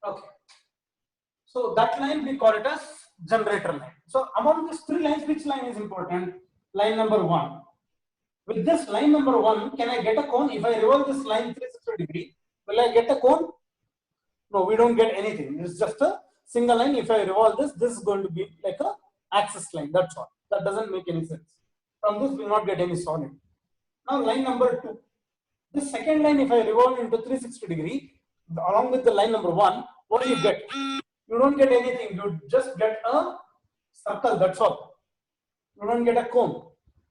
Okay. So that line we call it as generator line. So among these three lines, which line is important? Line number 1. With this line number 1, can I get a cone? If I revolve this line 360 degree, will I get a cone? No, we don't get anything. It's just a single line. If I revolve this, this is going to be like a axis line. That's all. That doesn't make any sense. From this, we will not get any solid. Now line number 2. The second line, if I revolve into 360 degree, along with the line number 1, what do you get? You don't get anything. You just get a circle. That's all. You don't get a cone.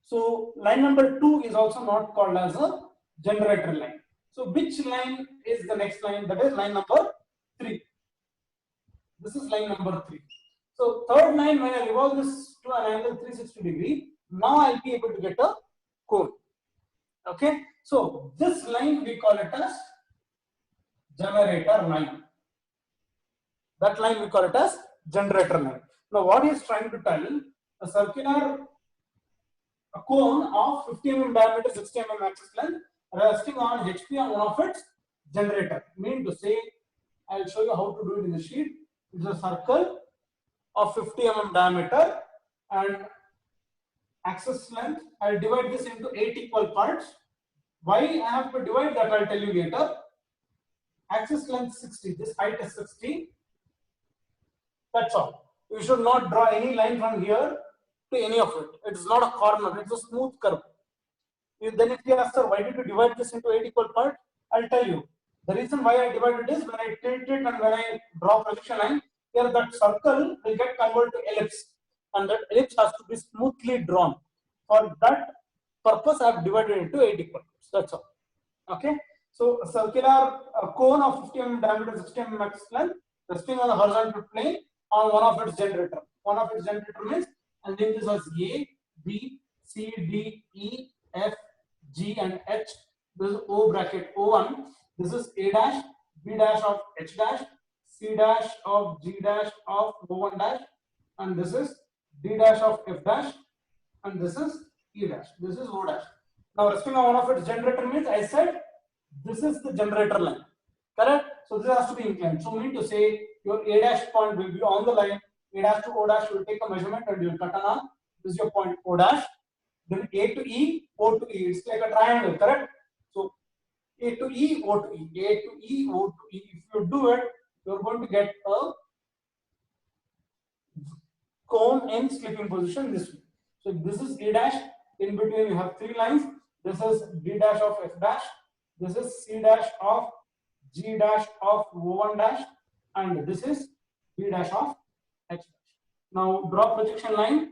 So line number 2 is also not called as a generator line. So which line is the next line? That is line number 3. This is line number 3. So third line, when I revolve this to an angle 360 degree, now I'll be able to get a cone. Okay. So this line we call it as generator line. That line we call it as generator line. Now what he is trying to tell, a circular cone of 50 mm diameter, 60 mm axis length, resting on HP on one of its generator. Mean to say, I'll show you how to do it in the sheet. It's a circle of 50 mm diameter and axis length. I'll divide this into 8 equal parts. Why I have to divide that, I'll tell you later. Axis length 60, this height is 60. That's all. You should not draw any line from here to any of it. It's not a corner, it's a smooth curve. Then if you ask, sir, why did you divide this into 8 equal parts? I'll tell you. The reason why I divided is when I tilt it and when I draw projection line, here that circle will get converted to ellipse. And that ellipse has to be smoothly drawn. For that purpose, I have divided into 8 equal parts. That's all. Okay. So a circular cone of 50 mm diameter, 60 mm axis length, resting on the horizontal plane on one of its generator. One of its generator means, and name this as A, B, C, D, E, F, G, and H. This is O bracket O1. This is A dash, B dash of H dash, C dash of G dash of O1 dash, and this is D dash of F dash, and this is E dash. This is O dash. Now, resting on one of its generator means I said this is the generator line. Correct? So this has to be inclined. So mean to say your A dash point will be on the line. A dash to O dash will take a measurement and you will cut an arc. This is your point O dash. Then A to E, O to E. It's like a triangle, correct? So A to E, O to E, A to E, O to E. If you do it, you're going to get a cone in slipping position this way. So this is A dash. In between you have 3 lines. This is D dash of F dash. This is C dash of G dash of O1 dash, and this is B dash of H dash. Now draw projection line.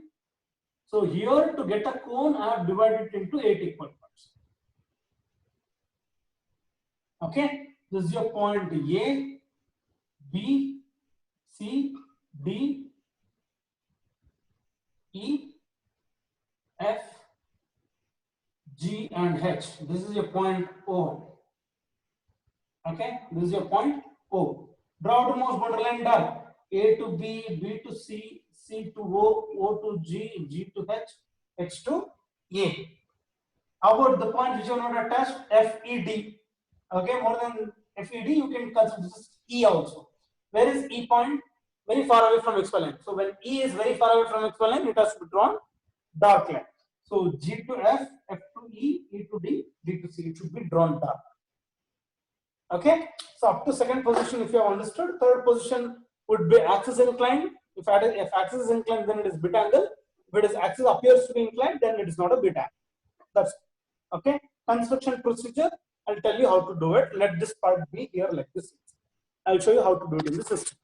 So here to get a cone, I have divided it into 8 equal parts. Okay, this is your point A, B, C, D, E, F, G, and H. This is your point O. Okay, this is your point O. Draw outermost borderline dark. A to B, B to C, C to O, O to G, G to H, H to A. How about the point which you are not attached? FED. Okay, more than FED, you can consider this E also. Where is E point? Very far away from XY line. So when E is very far away from XY line, it has to be drawn dark line. So G to F, F to E, E to D, D to C. It should be drawn dark. Okay, so up to second position, if you have understood, third position would be axis inclined. If axis is inclined, then it is bit angle. If it is axis appears to be inclined, then it is not a bit angle. That's okay. Construction procedure. I'll tell you how to do it. Let this part be here like this. I'll show you how to do it in the system.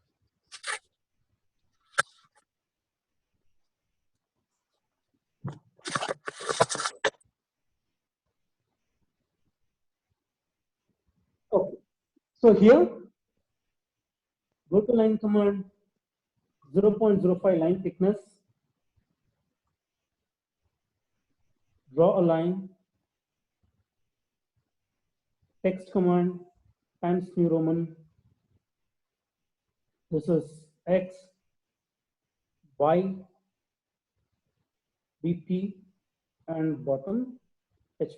Okay. So here, go to line command, 0.05 line thickness. Draw a line. Text command Times New Roman. This is X, Y, BP, and bottom HP.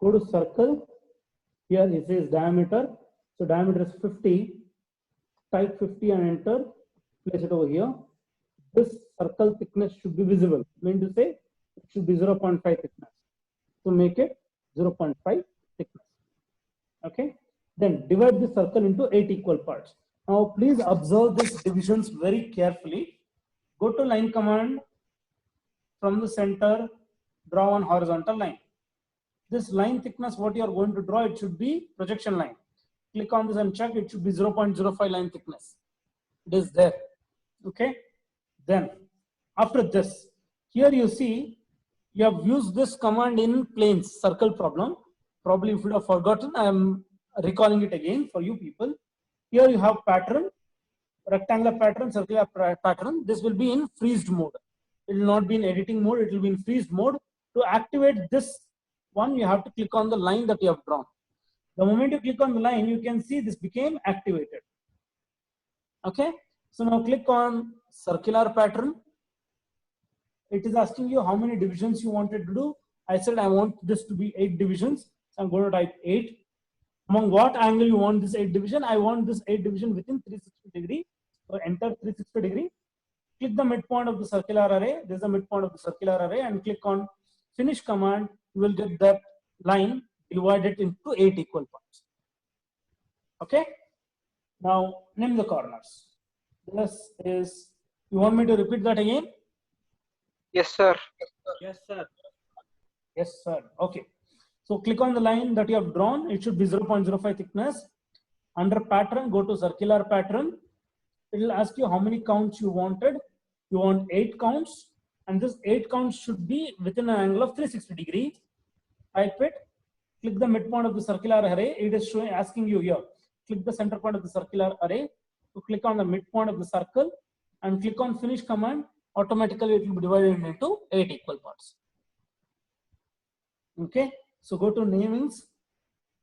Go to circle. Here it says diameter. So diameter is 50. type 50 and enter, place it over here. This circle thickness should be visible. Mean to say it should be 0.5 thickness. So make it 0.5 thickness. Okay. Then divide the circle into 8 equal parts. Now please observe these divisions very carefully. Go to line command. From the center, draw one horizontal line. This line thickness, what you are going to draw, it should be projection line. Click on this and check, it should be 0.05 line thickness. It is there. Okay. Then after this, here you see, you have used this command in planes, circle problem. Probably if you have forgotten, I am recalling it again for you people. Here you have pattern, rectangular pattern, circular pattern. This will be in freezed mode. It will not be in editing mode, it will be in freezed mode. To activate this one, you have to click on the line that you have drawn. The moment you click on the line, you can see this became activated. Okay. So now click on circular pattern. It is asking you how many divisions you wanted to do. I said I want this to be 8 divisions. So I'm going to type 8. Among what angle you want this 8 division? I want this 8 division within 360 degree. So enter 360 degree. Click the midpoint of the circular array. This is the midpoint of the circular array, and click on finish command. You will get that line divided into 8 equal parts. Okay. Now name the corners. This is, you want me to repeat that again? Yes, sir. Yes, sir. Yes, sir. Okay. So click on the line that you have drawn. It should be 0.05 thickness. Under pattern, go to circular pattern. It will ask you how many counts you wanted. You want 8 counts, and this 8 counts should be within an angle of 360 degree. Type it. Click the midpoint of the circular array. It is showing, asking you here. Click the center point of the circular array. So click on the midpoint of the circle and click on finish command. Automatically it will be divided into 8 equal parts. Okay. So go to namings.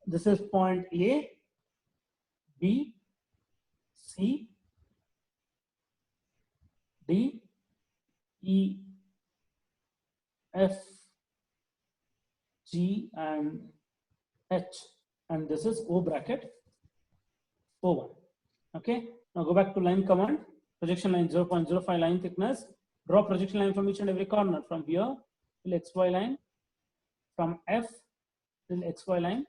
This is point A, B, C, D, E, F, G, and H, and this is O bracket O1. Okay. Now go back to line command. Projection line 0.05 line thickness. Draw projection line from each and every corner. From here till XY line. From F till XY line.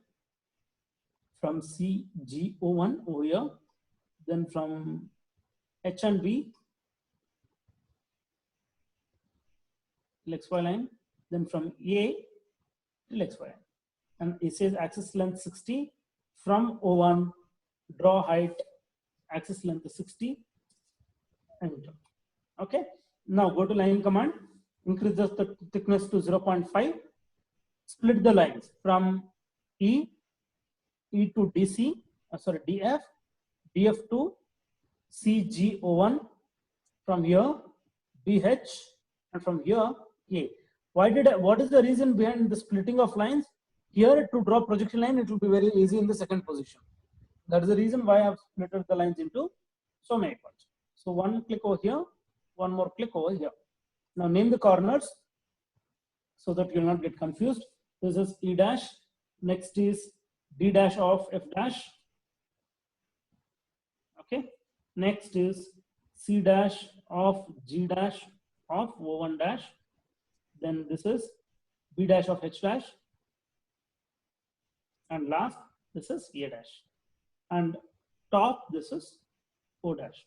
From C, G, O1 over here. Then from H and B till XY line. Then from A till XY line. And it says axis length 60. From O1, draw height, axis length is 60. Enter. Okay. Now go to line command. Increase the thickness to 0.5. Split the lines from E to DC, DF, DF to CGO1, from here BH, and from here A. What is the reason behind the splitting of lines? Here to draw projection line, it will be very easy in the second position. That is the reason why I have split the lines into so many parts. So one click over here, one more click over here. Now name the corners so that you will not get confused. This is E dash, next is D dash of F dash. Okay. Next is C dash of G dash of O1 dash. Then this is B dash of H dash. And last, this is A dash. And top, this is O dash.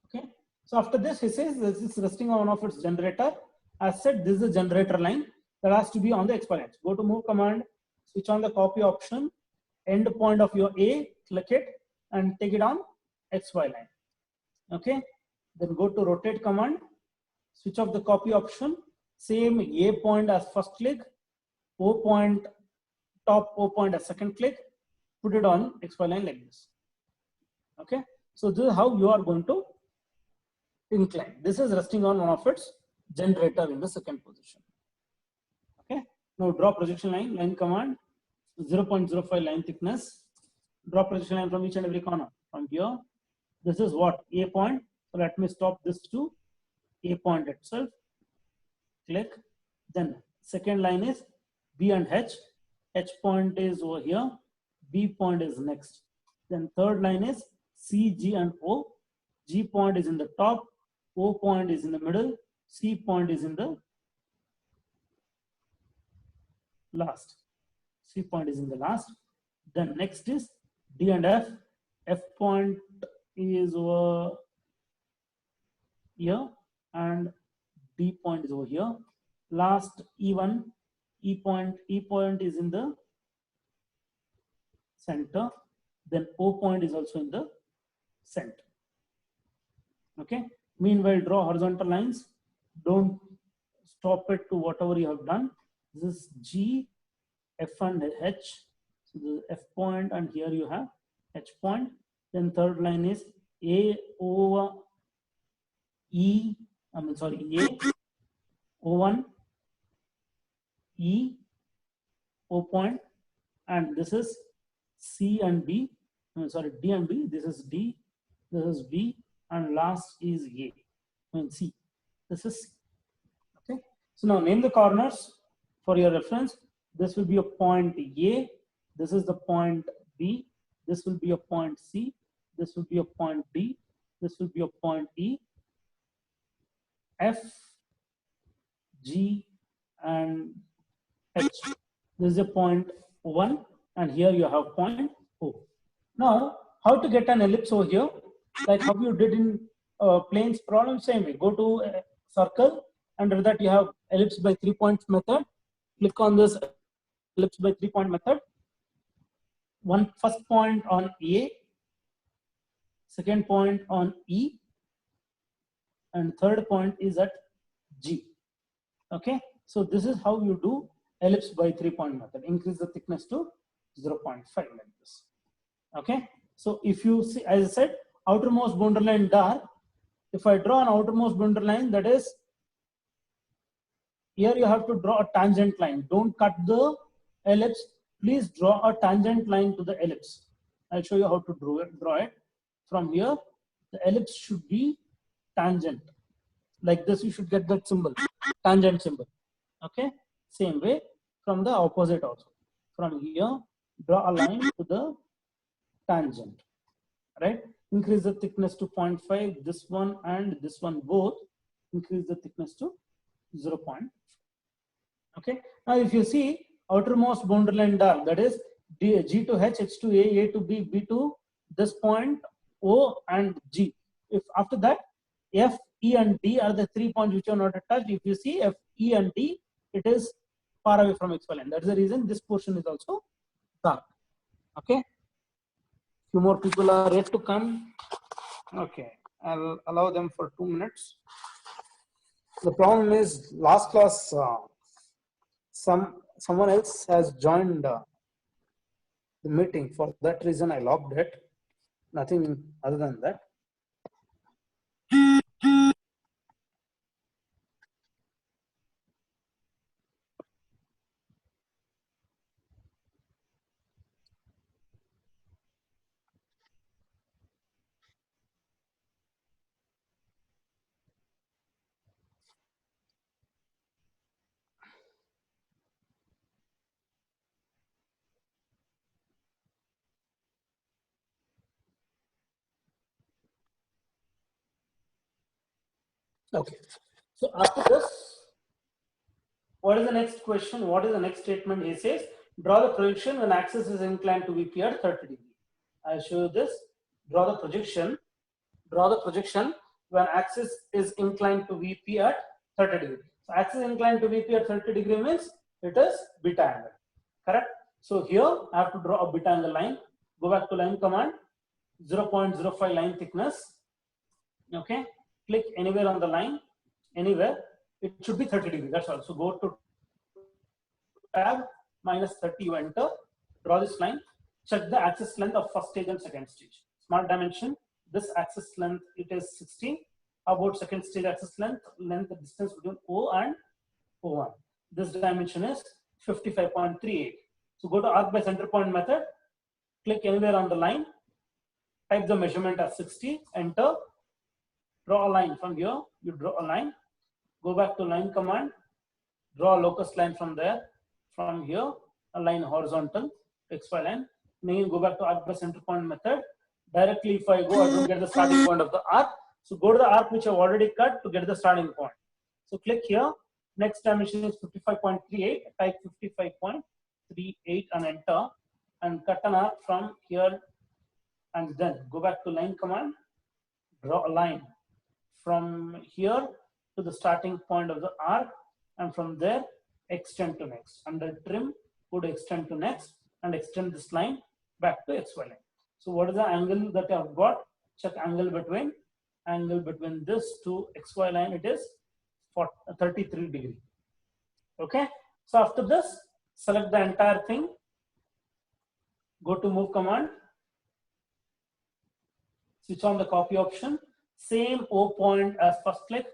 Okay. So after this, he says this is resting on one of its generator. As said, this is a generator line that has to be on the XY line. Go to move command, switch on the copy option, end point of your A, click it, and take it on XY line. Okay. Then go to rotate command, switch off the copy option, same A point as first click, O point, top O point as second click, put it on XY line like this. Okay. So this is how you are going to incline. This is resting on one of its generator in the second position. Okay. Now draw projection line, line command, 0.05 line thickness. Draw projection line from each and every corner. From here, this is what? A point. So let me stop this to A point itself. Click. Then second line is B and H. H point is over here. B point is next. Then third line is C, G, and O. G point is in the top, O point is in the middle, C point is in the last. C point is in the last. Then next is D and F. F point is over here and D point is over here. Last E1, E point is in the center. Then O point is also in the center. Okay. Meanwhile, draw horizontal lines. Don't stop it to whatever you have done. This is G, F and H. So the F point, and here you have H point. Then third line is A over E. A, O1, E, O point, and this is C and B. D and B. This is D, this is B, and last is A. C. This is C. Okay. So now name the corners for your reference. This will be a point A. This is the point B. This will be a point C. This will be a point D. This will be a point E. F, G, and H. This is a point 1, and here you have point O. Now, how to get an ellipse over here? Like how you did in planes problem, same way. Go to a circle, under that you have ellipse by 3 points method. Click on this ellipse by 3 point method. First point on A, second point on E, and third point is at G. Okay, so this is how you do ellipse by 3 point method. Increase the thickness to 0.5 like this. Okay, so if you see, as I said, outermost boundary line dark. If I draw an outermost boundary line, that is, here you have to draw a tangent line. Don't cut the ellipse. Please draw a tangent line to the ellipse. I'll show you how to draw it. From here, the ellipse should be tangent. Like this, you should get that symbol, tangent symbol. Okay, same way from the opposite also. From here, draw a line to the tangent, right? Increase the thickness to 0.5, this one and this one both, increase the thickness to 0.5. Okay, now if you see outermost boundary line dark, that is G to H, H to A to B, B to this point, O and G. If after that, F, E and D are the 3 points which are not attached. If you see F, E and D, it is far away from XY line. That's the reason this portion is also dark. Okay. Few more people are yet to come. Okay, I'll allow them for 2 minutes. The problem is last class, someone else has joined the meeting. For that reason, I logged it. Nothing other than that. Okay, so after this, what is the next question? What is the next statement? He says, draw the projection when axis is inclined to VP at 30 degrees. I'll show you this. Draw the projection when axis is inclined to VP at 30 degrees. So axis inclined to VP at 30 degrees means it is beta angle, correct? So here I have to draw a beta angle line. Go back to line command, 0.05 line thickness. Okay. Click anywhere on the line, anywhere. It should be 30 degrees. That's all. So go to tab, -30, you enter, draw this line, check the axis length of first stage and second stage. Smart dimension. This axis length, it is 16. About second stage axis length, the distance between O and O1. This dimension is 55.38. So go to arc by center point method, click anywhere on the line, type the measurement as 60, enter. Draw a line from here, you draw a line, go back to line command, draw a locus line from there, from here, a line horizontal, XY line, then you go back to arc by center point method, Directly, if I go, I don't get the starting point of the arc. So go to the arc which I've already cut to get the starting point. So click here. Next dimension is 55.38. Type 55.38 and enter, and cut an arc from here, and then go back to line command. Draw a line from here to the starting point of the arc, and from there extend to next. Under trim, go to extend to next and extend this line back to XY line. So what is the angle that I've got? Check angle between this to XY line. It is 33 degree. Okay. So after this, select the entire thing. Go to move command. Switch on the copy option. Same O point as first click.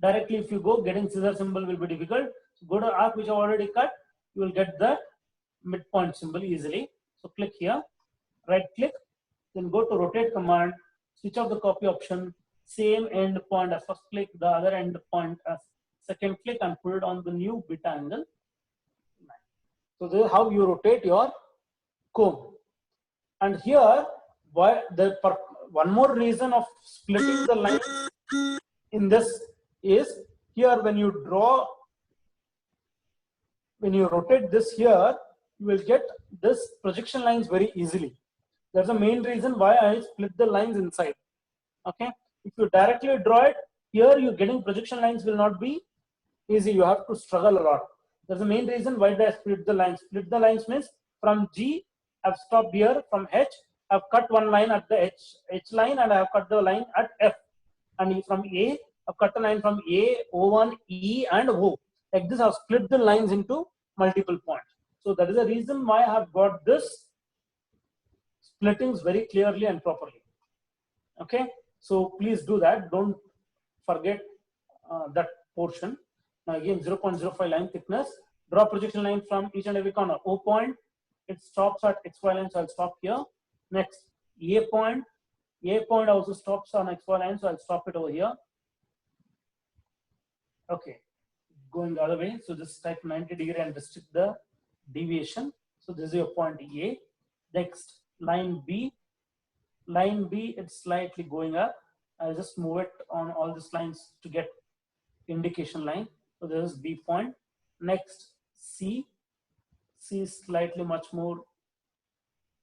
Directly, if you go, getting scissor symbol will be difficult. So go to arc which I already cut. You will get the midpoint symbol easily. So click here. Right click, then go to rotate command, switch off the copy option, same end point as first click, the other end point as second click, and put it on the new beta angle. So this is how you rotate your comb. And here, one more reason of splitting the line in this is here when you rotate this here, you will get this projection lines very easily. That's the main reason why I split the lines inside. Okay. If you directly draw it, here you're getting projection lines will not be easy. You have to struggle a lot. That's the main reason why I split the lines. Split the lines means from G, I've stopped here. From H, I've cut one line at the H line, and I have cut the line at F. And from A, I've cut a line from A, O1, E, and O. Like this, I've split the lines into multiple points. So that is the reason why I have got this splittings very clearly and properly. Okay, so please do that. Don't forget that portion. Now again, 0.05 line thickness. Draw projection line from each and every corner. O point, it stops at XY line, so I'll stop here. Next, A point also stops on XY line, so I'll stop it over here. Okay, going the other way. So just type 90 degree and restrict the deviation. So this is your point A. Next, line B. Line B, it's slightly going up. I'll just move it on all these lines to get indication line. So this is B point. Next, C. C is slightly much more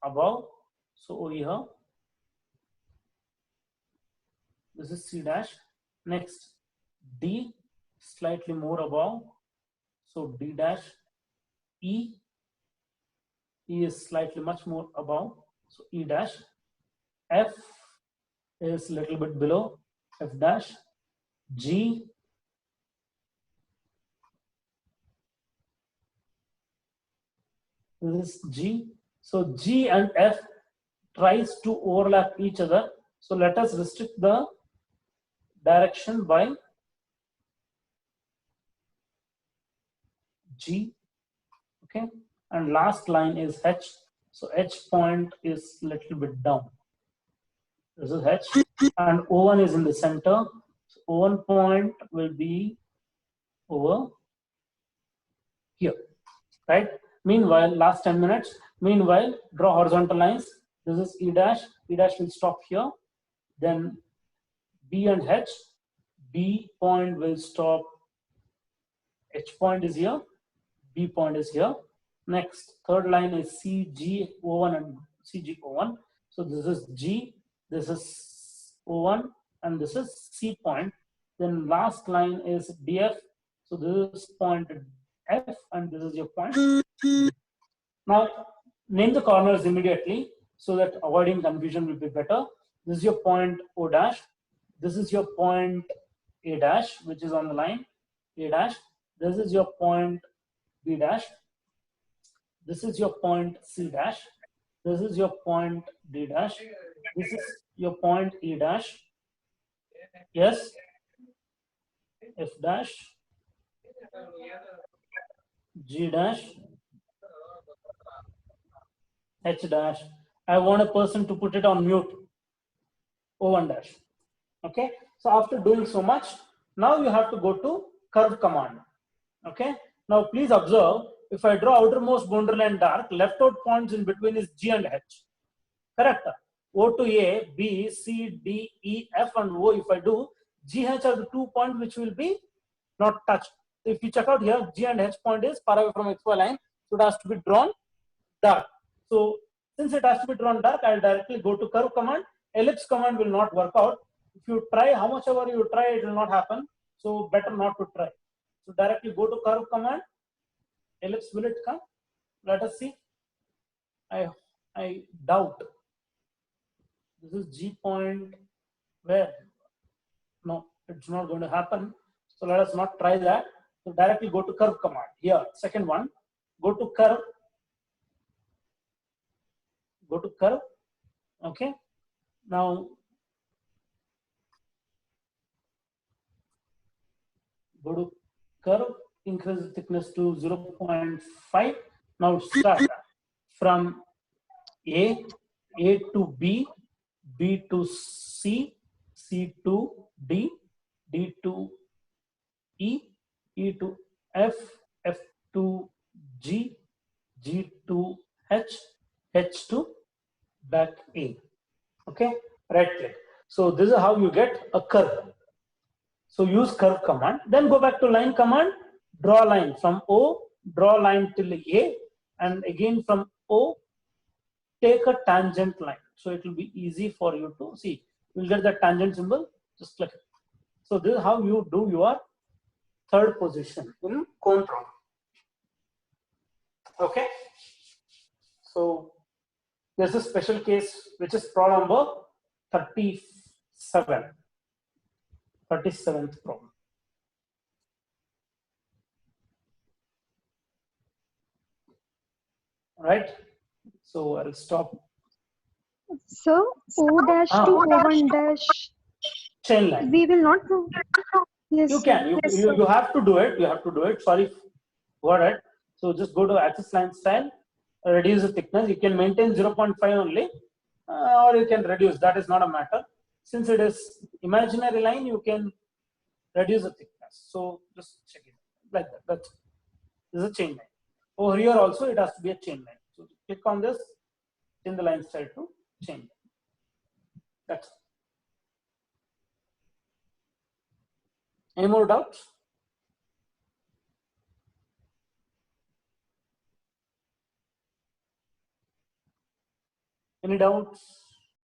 above. So over here, this is C dash. Next, D, slightly more above. So D dash. E. E is slightly much more above. So E dash. F is a little bit below. F dash. G. This is G. So G and F tries to overlap each other. So let us restrict the direction by G. Okay. And last line is H. So H point is a little bit down. This is H. And O1 is in the center. So O1 point will be over here. Right? Meanwhile, last 10 minutes. Meanwhile, draw horizontal lines. This is E dash. E dash will stop here. Then B and H. B point will stop. H point is here. B point is here. Next, third line is CG01 and CG01. So this is G. This is O1 and this is C point. Then last line is DF. So this is point F and this is your point. Now name the corners immediately so that avoiding confusion will be better. This is your point O dash. This is your point A dash, which is on the line A dash. This is your point B dash. This is your point C dash. This is your point D dash. This is your point E dash. Yes. F dash. G dash. H dash. I want a person to put it on mute. O1 dash. Okay. So after doing so much, now you have to go to curve command. Okay. Now please observe, if I draw outermost boundary line dark, left out points in between is G and H. Correct? O to A, B, C, D, E, F, and O. If I do, G, H are the 2 points which will be not touched. If you check out here, G and H point is far away from XY line, so it has to be drawn dark. So since it has to be drawn dark, I'll directly go to curve command. Ellipse command will not work out. If you try, how much ever you try, it will not happen. So better not to try. So directly go to curve command. Ellipse, will it come? Let us see. I doubt. This is G point where? No, it's not going to happen. So let us not try that. So directly go to curve command. Here, second one, go to curve. Go to curve. Okay. Now go to curve, increase the thickness to 0.5. Now start from A to B, B to C, C to D, D to E, E to F, F to G, G to H, H to back A. Okay, right click. So this is how you get a curve. So use curve command, then go back to line command, draw a line from O, draw a line till A, and again from O, take a tangent line. So it will be easy for you to see. You'll get the tangent symbol, just click it. So this is how you do your third position in cone drawing. Okay. So there's a special case which is problem number 37. 37th problem. Right. So I'll stop. So O dash to O1 dash. Chain line. We will not do. Yes. You can. You have to do it. You have to do it. Sorry, got it. So just go to axis line style, reduce the thickness. You can maintain 0.5 only, or you can reduce. That is not a matter. Since it is imaginary line, you can reduce the thickness. So just check it like that. That's it. This is a chain line. Over here also it has to be a chain line. So click on this, change the line style to chain line. That's it. Any more doubts? Any doubts?